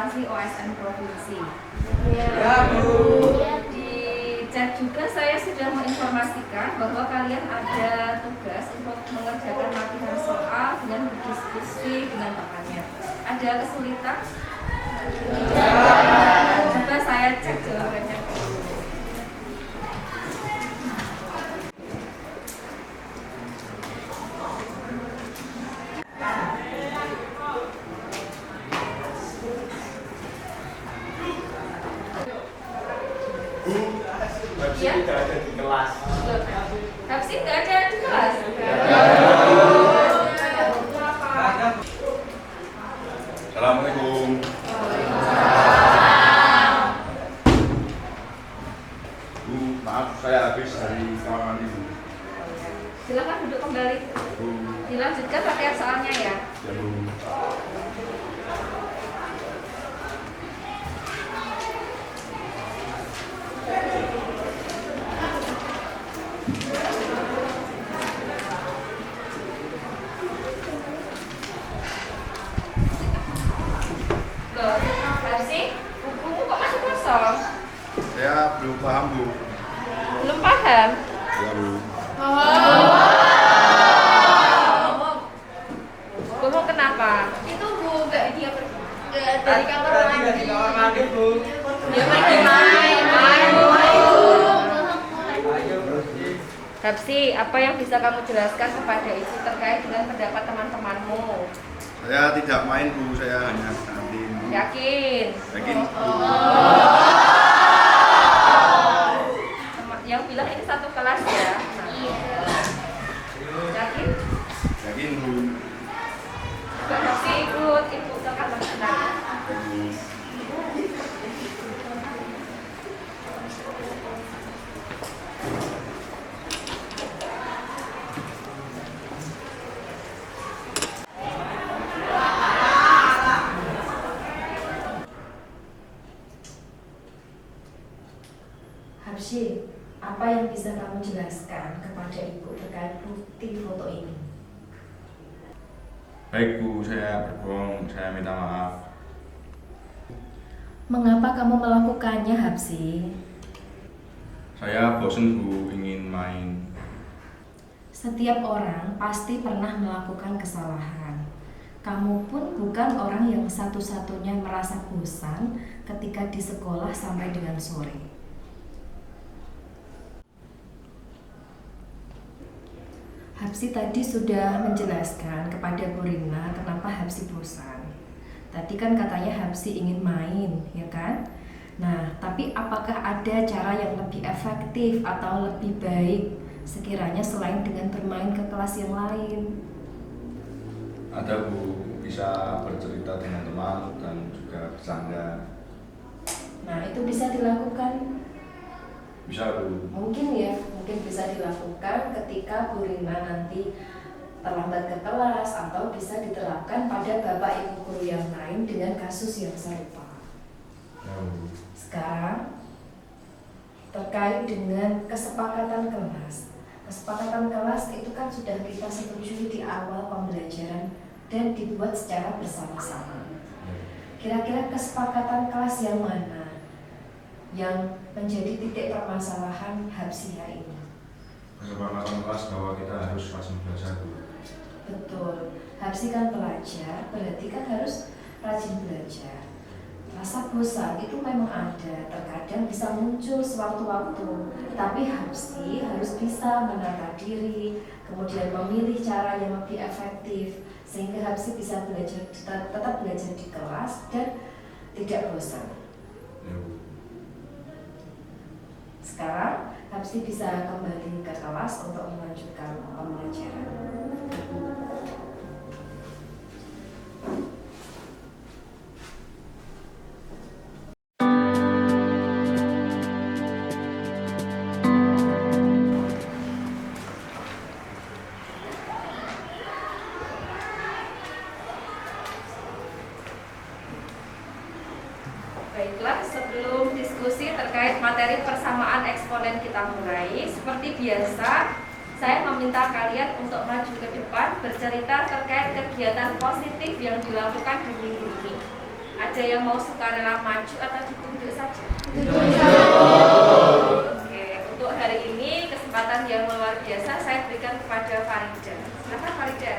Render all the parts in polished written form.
evaluasi OSN provinsi. Ya, Bu. Di chat juga saya sudah menginformasikan bahwa kalian ada tugas untuk mengerjakan latihan soal dengan berdiskusi dengan temannya. Ada kesulitan? Coba saya cek jawabannya dulu. Habis tidak ada di kelas. Hapsi nggak ada di kelas? Assalamualaikum. Bu, maaf saya habis dari kamar mandi, Bu. Silakan duduk kembali. Bu, Dilanjutkan latihan soalnya ya. ya Bu. Loh, Hapsi, bukumu kok masih kosong? Saya belum paham, Bu. Belum paham? Ya, Bu. Bukumu kenapa? Itu Bu, nggak dia pergi dari kamar Tadi nggak di mandi. kamar mandi, Bu. Dia lagi main. Ayo, bersih. Hapsi, apa yang bisa kamu jelaskan kepada ibu terkait dengan pendapat teman-temanmu? Saya tidak main, Bu. Saya hanya kantin. Yakin? Yakin, Bu. Yang bilang ini satu kelas ya? Yakin? Yakin, Bu. Mbak Hapsi ikut ibu ke kamar senang. Ya, Bu. Hapsi, apa yang bisa kamu jelaskan kepada ibu terkait bukti foto ini? Baik, Bu. Saya berbohong. Saya minta maaf. Mengapa kamu melakukannya, Hapsi? Saya bosan, Bu, ingin main. Setiap orang pasti pernah melakukan kesalahan. Kamu pun bukan orang yang satu-satunya merasa bosan ketika di sekolah sampai dengan sore. Hapsi tadi sudah menjelaskan kepada Bu Rina kenapa Hapsi bosan. Tadi kan katanya Hapsi ingin main, ya kan? Nah, tapi apakah ada cara yang lebih efektif atau lebih baik sekiranya selain dengan bermain ke kelas yang lain? Ada, Bu. Bisa bercerita dengan teman dan juga bercanda. Nah, itu bisa dilakukan. Bisa, Bu. Mungkin bisa dilakukan ketika Bu Rina nanti terlambat ke kelas, atau bisa diterapkan pada bapak ibu guru yang lain dengan kasus yang serupa. Ya, Bu. Sekarang terkait dengan kesepakatan kelas. Kesepakatan kelas itu kan sudah kita setujui di awal pembelajaran dan dibuat secara bersama-sama. Kira-kira kesepakatan kelas yang mana yang menjadi titik permasalahan Hapsi hari ini? Kesepakatan kelas bahwa kita harus rajin belajar, Bu. Betul, Hapsi kan pelajar, berarti kan harus rajin belajar. Rasa bosan itu memang ada, terkadang bisa muncul sewaktu-waktu. Tapi Hapsi harus bisa menata diri, kemudian memilih cara yang lebih efektif, sehingga Hapsi bisa belajar, tetap belajar di kelas dan tidak bosan. Ya, Bu. Sekarang Hapsi bisa kembali ke kelas untuk melanjutkan pembelajaran. Baiklah, sebelum diskusi terkait materi persamaan eksponen kita mulai, seperti biasa, saya meminta kalian untuk maju ke depan bercerita terkait kegiatan positif yang dilakukan di minggu ini. Ada yang mau sukarela maju atau ditunjuk saja? Oke, untuk hari ini kesempatan yang luar biasa saya berikan kepada Farida. Silakan Farida.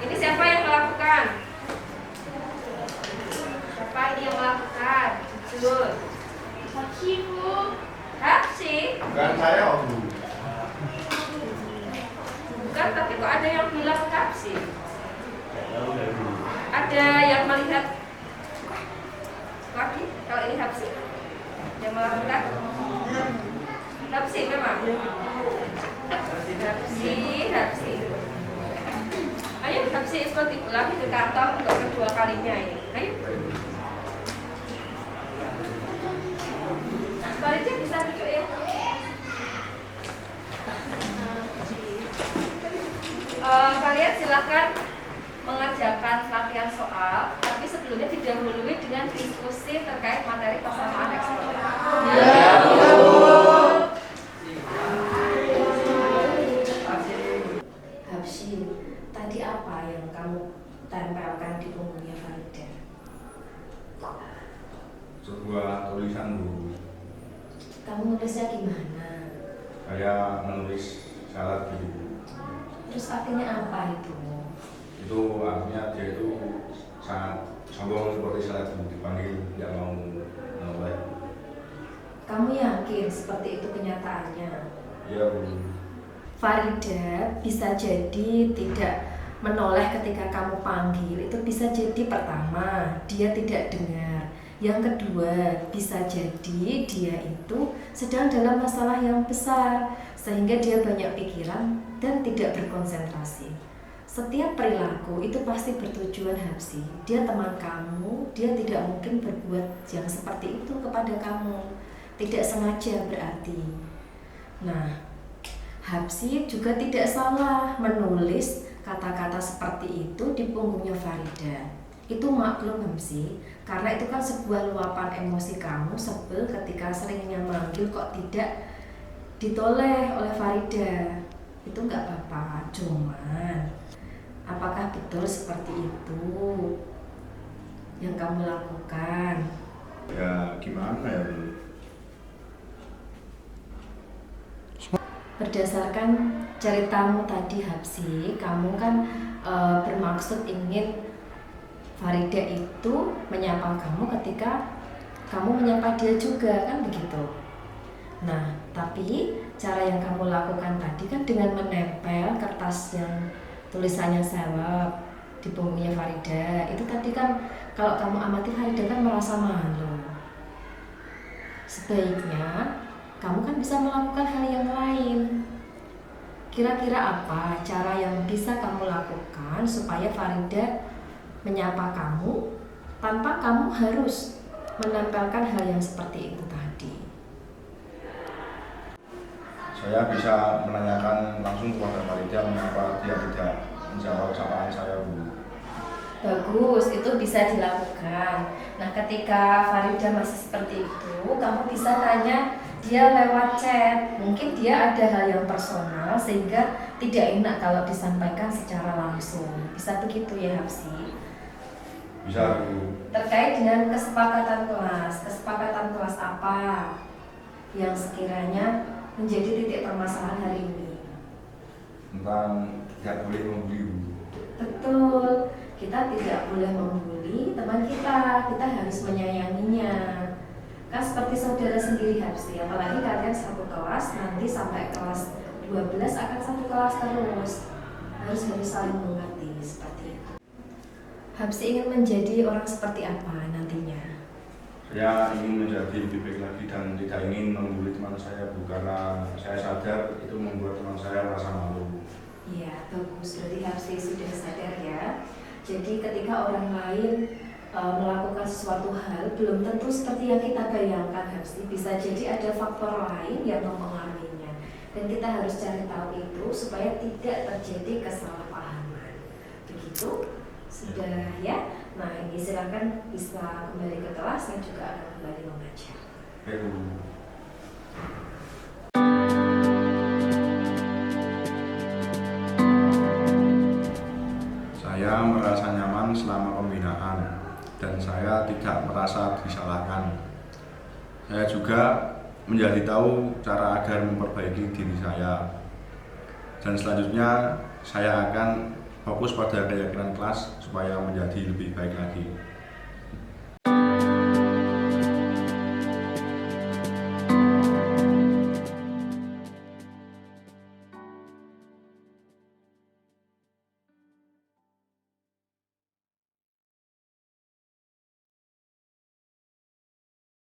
Ini siapa yang melakukan? Siapa ini yang melakukan? Jujur. Saksi Bu. Hapsi? Bukan saya, Bu. Bukan, tapi kok ada yang bilang Hapsi? Ada yang melihat lagi? Kalau ini Hapsi? Yang melakukan? Hapsi memang? Hapsi. Ayo Hapsi ikut ibu lagi ke kantor untuk kedua kalinya ini. Ayo. Farida bisa duduk ya? Kalian silakan mengerjakan latihan soal, tapi sebelumnya didahului dengan diskusi terkait materi persamaan eksponen. Hapsi, tadi apa yang kamu tempelkan di punggungnya Farida? Sebuah tulisan, Bu. Kamu nulisnya gimana? Saya menulis syarat gitu. Terus artinya apa itu? Itu artinya dia itu sangat sombong seperti syarat dipanggil tidak mau menoleh. Kamu yakin seperti itu kenyataannya? Iya, Bu. Farida bisa jadi tidak menoleh ketika kamu panggil. Itu bisa jadi pertama, dia tidak dengar. Yang kedua, bisa jadi dia itu sedang dalam masalah yang besar sehingga dia banyak pikiran dan tidak berkonsentrasi. Setiap perilaku itu pasti bertujuan, Hapsi. Dia teman kamu, dia tidak mungkin berbuat yang seperti itu kepada kamu. Tidak sengaja berarti. Nah, Hapsi juga tidak salah menulis kata-kata seperti itu di punggungnya Farida. Itu maklum, Hapsi, karena itu kan sebuah luapan emosi kamu sebel ketika seringnya manggil kok tidak ditoleh oleh Farida. Itu nggak apa-apa, cuman apakah betul seperti itu yang kamu lakukan? Ya gimana ya, Bu? Berdasarkan ceritamu tadi, Hapsi, kamu kan bermaksud ingin Farida itu menyapa kamu ketika kamu menyapa dia juga, kan begitu? Nah, tapi cara yang kamu lakukan tadi kan dengan menempel kertas yang tulisannya seleb di punggungnya Farida. Itu tadi kan kalau kamu amati Farida kan merasa malu. Sebaiknya kamu kan bisa melakukan hal yang lain. Kira-kira apa cara yang bisa kamu lakukan supaya Farida menyapa kamu tanpa kamu harus menempelkan hal yang seperti itu tadi? Saya bisa menanyakan langsung kepada Farida mengapa dia tidak menjawab sapaan saya, Bu. Bagus, itu bisa dilakukan. Nah, ketika Farida masih seperti itu, kamu bisa tanya dia lewat chat. Mungkin dia ada hal yang personal sehingga tidak enak kalau disampaikan secara langsung. Bisa begitu ya, Hapsi? Bisa, Bu. Terkait dengan kesepakatan kelas apa yang sekiranya menjadi titik permasalahan hari ini? Tentang tidak boleh membuli, Bu. Betul, kita tidak boleh membuli teman kita harus menyayanginya. Kan seperti saudara sendiri, Hapsi, apalagi kalian satu kelas, nanti sampai kelas 12 akan satu kelas terus. Harus saling mengerti seperti itu. Hapsi ingin menjadi orang seperti apa nantinya? Saya ingin menjadi lebih baik lagi dan tidak ingin membuli teman saya, Bu, karena saya sadar itu membuat teman saya merasa malu. Iya, bagus. Berarti Hapsi sudah sadar ya. Jadi ketika orang lain melakukan sesuatu hal, belum tentu seperti yang kita bayangkan, Hapsi. Bisa jadi ada faktor lain yang mempengaruhinya. Dan kita harus cari tahu itu supaya tidak terjadi kesalahpahaman. Begitu? Sudah ya? Nah, ini silakan bisa kembali ke kelas, saya juga akan kembali mengajar. Oke, Bu. Saya merasa nyaman selama pembinaan dan saya tidak merasa disalahkan. Saya juga menjadi tahu cara agar memperbaiki diri saya. Dan selanjutnya saya akan fokus pada keyakinan kelas supaya menjadi lebih baik lagi.